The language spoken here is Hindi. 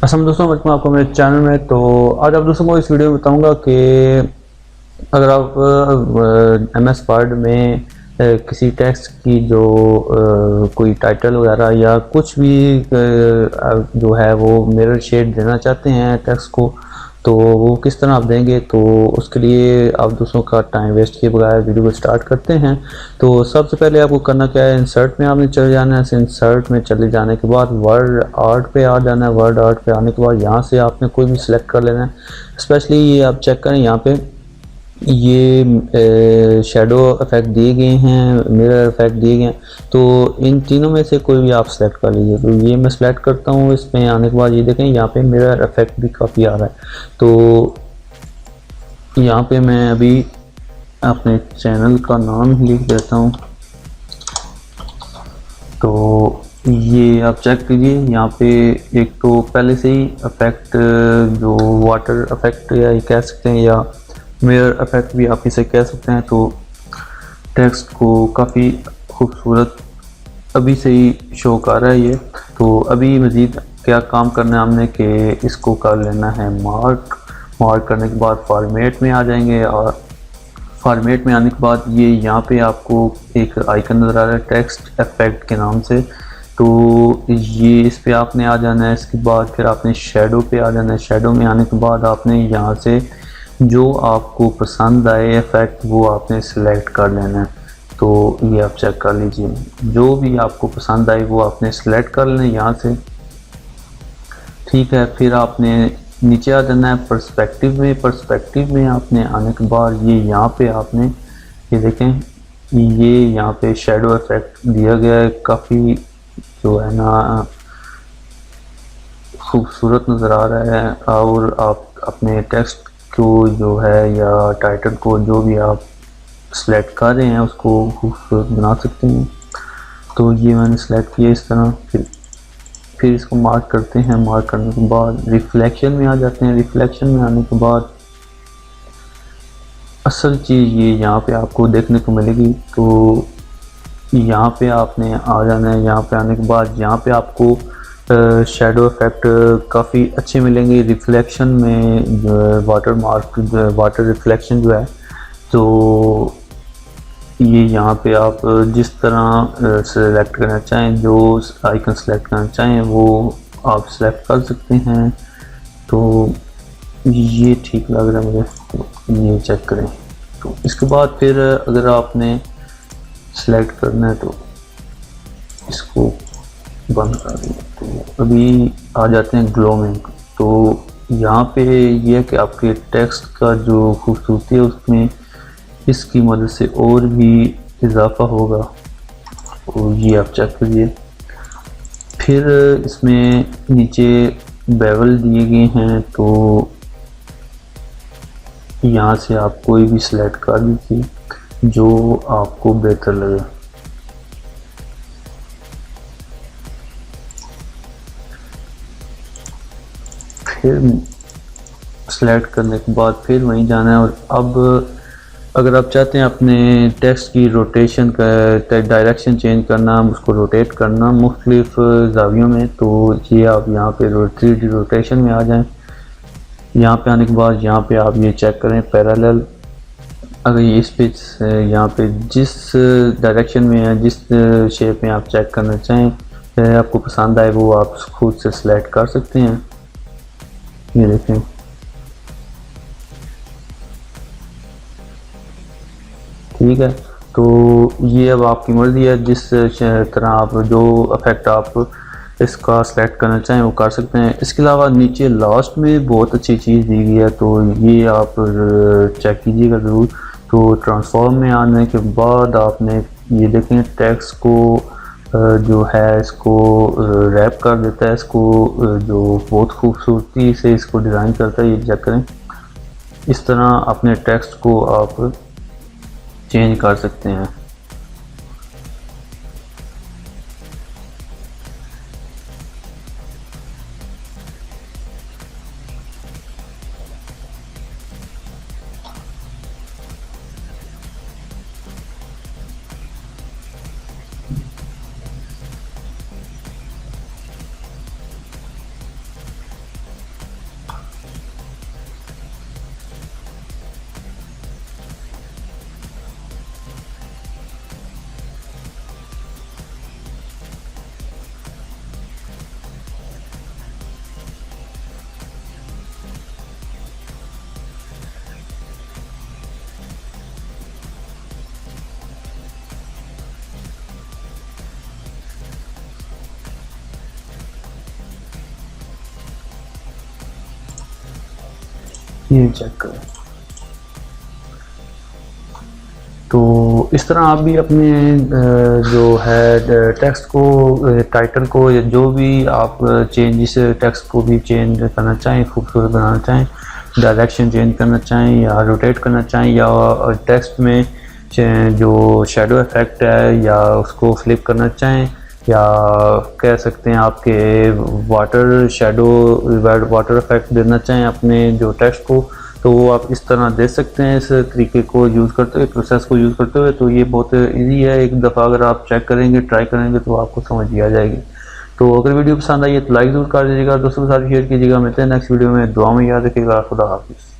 असलम दोस्तों, वेलकम आपको मेरे चैनल में। तो आज आप दोस्तों को इस वीडियो में बताऊंगा कि अगर आप एम एस वर्ड में किसी टेक्स्ट की जो कोई टाइटल वगैरह या कुछ भी जो है वो मिरर शेड देना चाहते हैं टेक्स्ट को, तो वो किस तरह आप देंगे। तो उसके लिए आप दोस्तों का टाइम वेस्ट किए बगैर वीडियो को स्टार्ट करते हैं। तो सबसे पहले आपको करना क्या है, इंसर्ट में आपने चले जाना है। इंसर्ट में चले जाने के बाद वर्ड आर्ट पे आ जाना है। वर्ड आर्ट पे आने के बाद यहाँ से आपने कोई भी सिलेक्ट कर लेना है। स्पेशली ये आप चेक करें, यहाँ पे ये शेडो इफेक्ट दिए गए हैं, मिरर इफेक्ट दिए गए हैं। तो इन तीनों में से कोई भी आप सेलेक्ट कर लीजिए। तो ये मैं सेलेक्ट करता हूँ। इसमें आने के बाद ये देखें, यहाँ पे मिरर इफेक्ट भी काफ़ी आ रहा है। तो यहाँ पे मैं अभी अपने चैनल का नाम लिख देता हूँ। तो ये आप चेक कीजिए, यहाँ पे एक तो पहले से ही इफेक्ट जो वाटर इफेक्ट या ये कह सकते हैं, या मिरर इफेक्ट भी आप इसे कह सकते हैं। तो टेक्स्ट को काफ़ी खूबसूरत अभी से ही शो कर रहा है ये। तो अभी मज़ीद क्या काम करना है हमने कि इसको कर लेना है मार्क करने के बाद फॉर्मेट में आ जाएंगे। और फॉर्मेट में आने के बाद ये यहाँ पे आपको एक आइकन नज़र आ रहा है टेक्स्ट इफेक्ट के नाम से। तो ये इस पे आपने आ जाना है। इसके बाद फिर आपने शेडो पे आ जाना है। शेडो में आने के बाद आपने यहाँ से जो आपको पसंद आए इफेक्ट वो आपने सिलेक्ट कर लेना है। तो ये आप चेक कर लीजिए, जो भी आपको पसंद आए वो आपने सिलेक्ट कर लेना यहाँ से। ठीक है, फिर आपने नीचे आ जाना है पर्सपेक्टिव में। पर्सपेक्टिव में आपने आने के बाद ये यहाँ पे आपने ये देखें, ये यहाँ पे शेडो इफेक्ट दिया गया है, काफ़ी जो है ना खूबसूरत नज़र आ रहा है। और आप अपने टेक्स्ट को जो है या टाइटल को जो भी आप सेलेक्ट कर रहे हैं उसको खूबसूरत बना सकते हैं। तो ये मैंने सेलेक्ट किया इस तरह। फिर इसको मार्क करते हैं। मार्क करने के बाद रिफ्लेक्शन में आ जाते हैं। रिफ्लेक्शन में आने के बाद असल चीज़ ये यहाँ पे आपको देखने को मिलेगी। तो यहाँ पे आपने आ जाना है। यहाँ पे आने के बाद यहाँ पे आपको शेडो इफेक्ट काफ़ी अच्छे मिलेंगे। रिफ्लेक्शन में वाटर रिफ्लेक्शन जो है, तो ये यहाँ पे आप जिस तरह सेलेक्ट करना चाहें, जो आइकन सेलेक्ट करना चाहें वो आप सेलेक्ट कर सकते हैं। तो ये ठीक लग रहा है मुझे, तो ये चेक करें। तो इसके बाद फिर अगर आपने सेलेक्ट करना है तो इसको बंद कर दें। तो अभी आ जाते हैं ग्लो में। तो यहाँ पे ये है कि आपके टेक्स्ट का जो खूबसूरती है उसमें इसकी मदद से और भी इजाफा होगा। तो ये आप चेक करिए। फिर इसमें नीचे बेवल दिए गए हैं, तो यहाँ से आप कोई भी सिलेक्ट कर दीजिए जो आपको बेहतर लगे। फिर सेलेक्ट करने के बाद फिर वहीं जाना है। और अब अगर आप चाहते हैं अपने टेक्स्ट की रोटेशन का डायरेक्शन चेंज करना, उसको रोटेट करना मुख्तलिफ जावियों में, तो ये आप यहाँ पे 3D रोटेशन में आ जाएं। यहाँ पे आने के बाद यहाँ पे आप ये चेक करें पैरेलल। अगर ये इस पे यहाँ पे जिस डायरेक्शन में है, जिस शेप में आप चेक करना चाहें, आपको पसंद आए वो आप खुद से सिलेक्ट कर सकते हैं। ये देखें, ठीक है। तो ये अब आपकी मर्ज़ी है, जिस तरह आप जो इफेक्ट आप इसका सेलेक्ट करना चाहें वो कर सकते हैं। इसके अलावा नीचे लास्ट में बहुत अच्छी चीज़ दी गई है, तो ये आप चेक कीजिएगा ज़रूर। तो ट्रांसफॉर्म में आने के बाद आपने ये देखें टेक्स्ट को जो है इसको रैप कर देता है, इसको जो बहुत खूबसूरती से इसको डिज़ाइन करता है। ये चेक करें, इस तरह अपने टेक्स्ट को आप चेंज कर सकते हैं। ये चेक करें। तो इस तरह आप भी अपने जो है टेक्स्ट को, टाइटल को, या जो भी आप चेंज, इस टेक्स्ट को भी चेंज करना चाहें, खूबसूरत बनाना चाहें, डायरेक्शन चेंज करना चाहें या रोटेट करना चाहें, या टेक्स्ट में जो शेडो इफेक्ट है या उसको फ्लिप करना चाहें, या कह सकते हैं आपके वाटर शेडो वाटर इफेक्ट देना चाहें अपने जो टेक्स्ट को, तो वो आप इस तरह दे सकते हैं इस तरीके को यूज़ करते हुए, प्रोसेस को यूज़ करते हुए। तो ये बहुत इजी है, एक दफ़ा अगर आप चेक करेंगे, ट्राई करेंगे तो आपको समझ ही आ जाएगी। तो अगर वीडियो पसंद आई है तो लाइक ज़रूर कर दीजिएगा, दोस्तों के साथ शेयर कीजिएगा। मिलते हैं नेक्स्ट वीडियो में, दुआ में याद रखिएगा। खुदा हाफिज़।